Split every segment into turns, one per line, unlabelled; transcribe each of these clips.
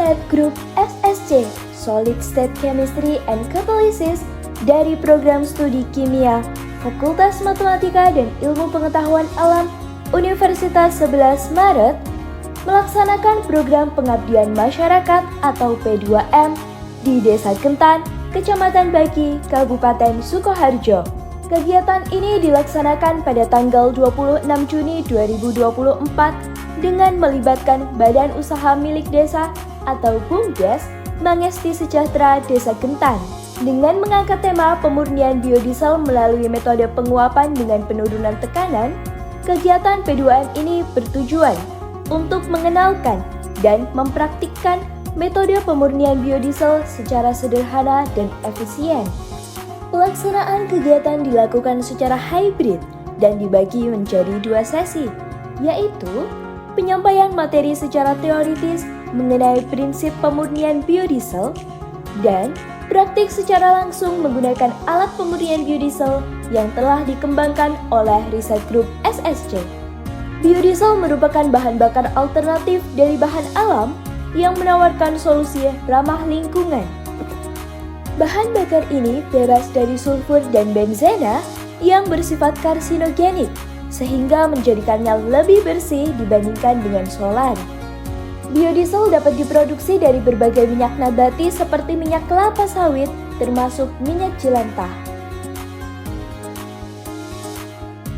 Riset Grup SSC Solid State Chemistry and Catalysis dari Program Studi Kimia Fakultas Matematika dan Ilmu Pengetahuan Alam Universitas 11 Maret melaksanakan program pengabdian masyarakat atau P2M di Desa Kentan, Kecamatan Baki, Kabupaten Sukoharjo. Kegiatan ini dilaksanakan pada tanggal 26 Juni 2024 dengan melibatkan Badan Usaha Milik Desa atau BUMDes Mangesti Sejahtera Desa Kentan dengan mengangkat tema pemurnian biodiesel melalui metode penguapan dengan penurunan tekanan. Kegiatan P2M ini bertujuan untuk mengenalkan dan mempraktikkan metode pemurnian biodiesel secara sederhana dan efisien. Pelaksanaan kegiatan dilakukan secara hybrid dan dibagi menjadi 2 sesi, yaitu penyampaian materi secara teoritis mengenai prinsip pemurnian biodiesel dan praktik secara langsung menggunakan alat pemurnian biodiesel yang telah dikembangkan oleh Riset Grup SSC. Biodiesel merupakan bahan bakar alternatif dari bahan alam yang menawarkan solusi ramah lingkungan. Bahan bakar ini bebas dari sulfur dan benzena yang bersifat karsinogenik, sehingga menjadikannya lebih bersih dibandingkan dengan solar. Biodiesel dapat diproduksi dari berbagai minyak nabati seperti minyak kelapa sawit, termasuk minyak jelantah.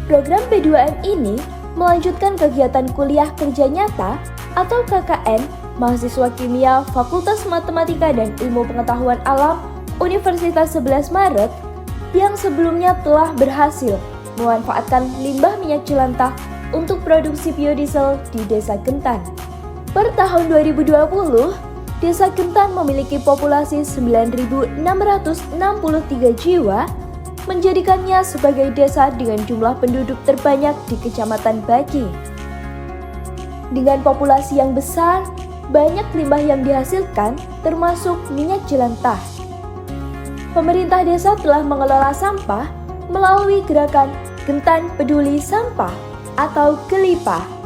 Program P2M ini melanjutkan kegiatan kuliah kerja nyata atau KKN mahasiswa kimia Fakultas Matematika dan Ilmu Pengetahuan Alam Universitas 11 Maret yang sebelumnya telah berhasil memanfaatkan limbah minyak jelantah untuk produksi biodiesel di Desa Kentan. Per tahun 2020, Desa Kentan memiliki populasi 9.663 jiwa, menjadikannya sebagai desa dengan jumlah penduduk terbanyak di Kecamatan Baki. Dengan populasi yang besar, banyak limbah yang dihasilkan, termasuk minyak jelantah. Pemerintah desa telah mengelola sampah melalui gerakan Kentan Peduli Sampah atau GELIPAH.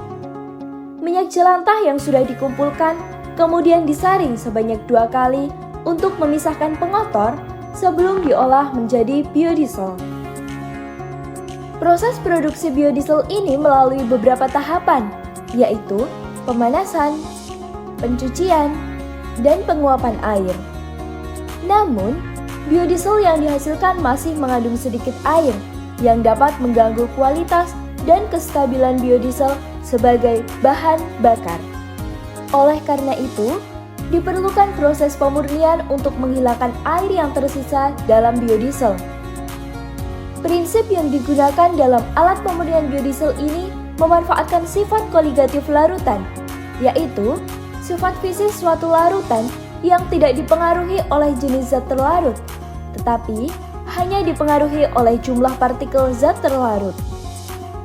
Minyak jelantah yang sudah dikumpulkan kemudian disaring sebanyak 2 kali untuk memisahkan pengotor sebelum diolah menjadi biodiesel. Proses produksi biodiesel ini melalui beberapa tahapan, yaitu pemanasan, pencucian, dan penguapan air. Namun, biodiesel yang dihasilkan masih mengandung sedikit air yang dapat mengganggu kualitas dan kestabilan biodiesel sebagai bahan bakar. Oleh karena itu, diperlukan proses pemurnian untuk menghilangkan air yang tersisa dalam biodiesel. Prinsip yang digunakan dalam alat pemurnian biodiesel ini memanfaatkan sifat koligatif larutan, yaitu sifat fisik suatu larutan yang tidak dipengaruhi oleh jenis zat terlarut, tetapi hanya dipengaruhi oleh jumlah partikel zat terlarut.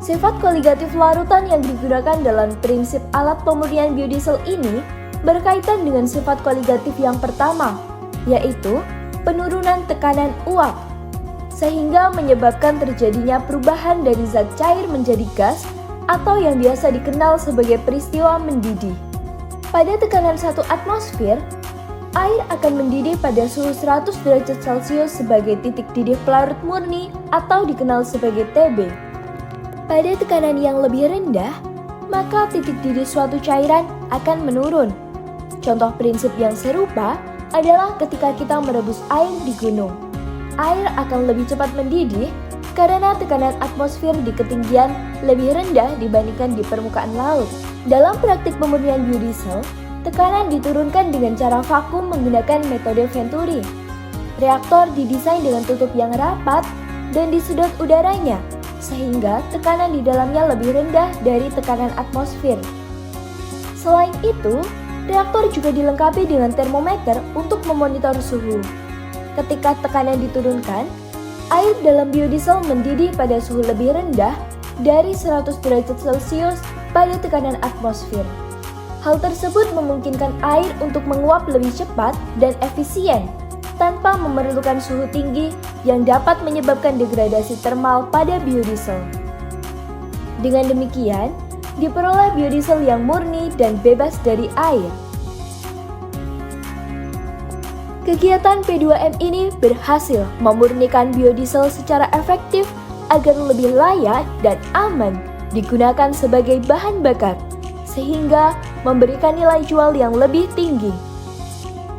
Sifat koligatif larutan yang digunakan dalam prinsip alat pemurnian biodiesel ini berkaitan dengan sifat koligatif yang pertama, yaitu penurunan tekanan uap, sehingga menyebabkan terjadinya perubahan dari zat cair menjadi gas atau yang biasa dikenal sebagai peristiwa mendidih. Pada tekanan 1 atmosfer, air akan mendidih pada suhu 100 derajat Celcius sebagai titik didih pelarut murni atau dikenal sebagai TB. Pada tekanan yang lebih rendah, maka titik didih suatu cairan akan menurun. Contoh prinsip yang serupa adalah ketika kita merebus air di gunung. Air akan lebih cepat mendidih karena tekanan atmosfer di ketinggian lebih rendah dibandingkan di permukaan laut. Dalam praktik pemurnian biodiesel, tekanan diturunkan dengan cara vakum menggunakan metode Venturi. Reaktor didesain dengan tutup yang rapat dan disedot udaranya, sehingga tekanan di dalamnya lebih rendah dari tekanan atmosfer. Selain itu, reaktor juga dilengkapi dengan termometer untuk memonitor suhu. Ketika tekanan diturunkan, air dalam biodiesel mendidih pada suhu lebih rendah dari 100 derajat Celcius pada tekanan atmosfer. Hal tersebut memungkinkan air untuk menguap lebih cepat dan efisien tanpa memerlukan suhu tinggi yang dapat menyebabkan degradasi termal pada biodiesel. Dengan demikian, diperoleh biodiesel yang murni dan bebas dari air. Kegiatan P2M ini berhasil memurnikan biodiesel secara efektif agar lebih layak dan aman digunakan sebagai bahan bakar, sehingga memberikan nilai jual yang lebih tinggi.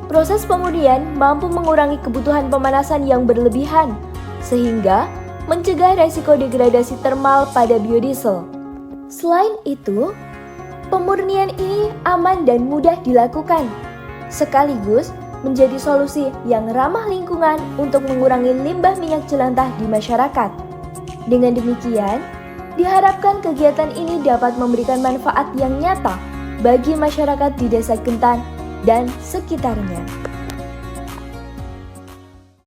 Proses pemurnian mampu mengurangi kebutuhan pemanasan yang berlebihan, sehingga mencegah resiko degradasi termal pada biodiesel. Selain itu, pemurnian ini aman dan mudah dilakukan, sekaligus menjadi solusi yang ramah lingkungan untuk mengurangi limbah minyak jelantah di masyarakat. Dengan demikian, diharapkan kegiatan ini dapat memberikan manfaat yang nyata bagi masyarakat di Desa Kentan dan sekitarnya.